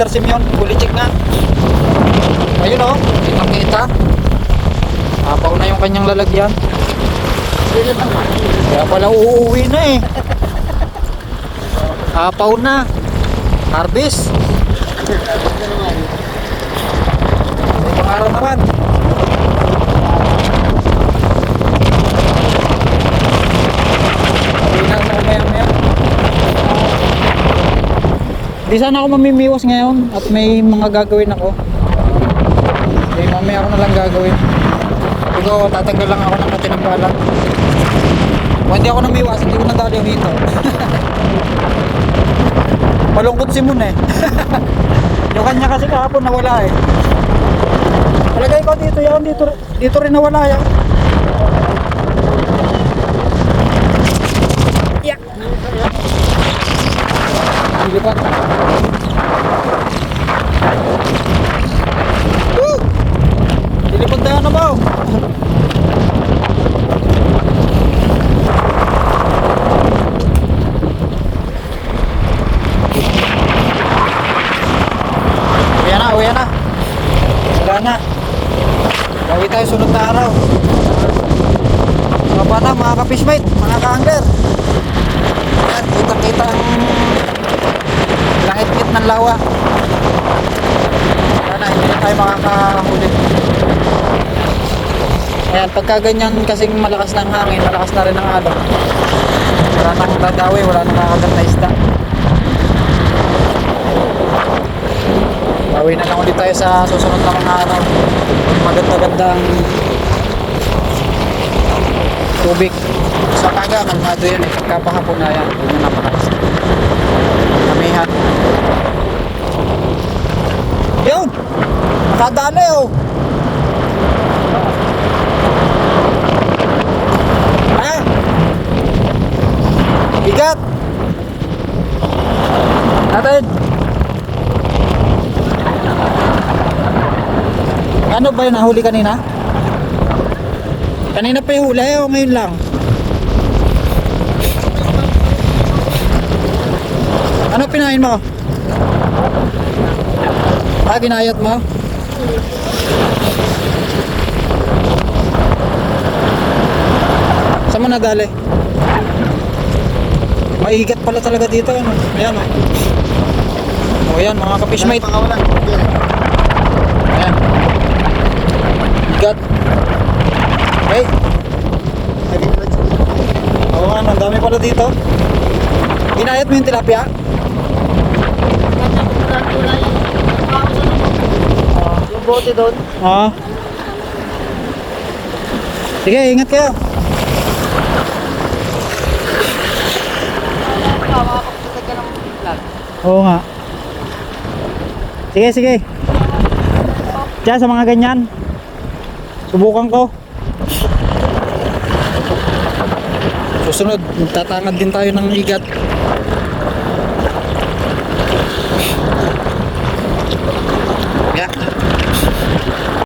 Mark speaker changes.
Speaker 1: Mr. Simeon, fully check na. Ayun oh, kitang-kita. Apaw na yung kanyang lalagyan. Kaya pala uuwi na eh. Apaw na. Harvest. May pangarap naman. Uwi na ako maya-maya. Di sana ako mamimiwas ngayon at may mga gagawin ako. Okay, mamaya ako na lang gagawin. Ito, tatanggal lang ako ng matinampalan. Kung hindi ako namiwas, hindi ko nadali yung hito. Malungkot si Moon eh. Yung kanya kasi kahapon nawala eh. Palagay ko dito yan, dito rin nawala yan. Yeah. Dilipat. Woo! Dilipat na yan na ba? Uwi na. Wala na. Gawin tayo sunod na araw. Mga bata, mga ka-fishmate, mga ka-angler. Ayan, kita-kita ang langit-ngit ng lawa. Sana, hindi na tayo makakahuli. Ayan, pagka ganyan kasing malakas ng hangin, malakas na rin ang alon. Wala nang dadawi, wala nang kakagat na isda. Bawi na lang ulit tayo sa susunod na mga araw. Maganda-gandang tubig. Sa taga, kalmado yan eh. Pagkapahapon na yan, yun yung napakalas. Kamihan. Yun! Nakadali oh! Ha? Bigat! Natin! Ano ba yun? Nahuli kanina? Kanina pa yung huli o ngayon lang? Ano pinain mo? Ginayat mo? Saan mo nadali? Maihigat pala talaga dito. Ano? Ayan o. O yan mga ka-fishmate. Ayan. Got. Okay. Oo nga, ang dami pala dito. Ginayat mo yung tilapia?
Speaker 2: Yung bote doon.
Speaker 1: Oo. Sige, ingat kayo. Oo nga. Sige, sige. Diyan sa mga ganyan. Subukan ko. Susunod, magtatangad din tayo ng igat.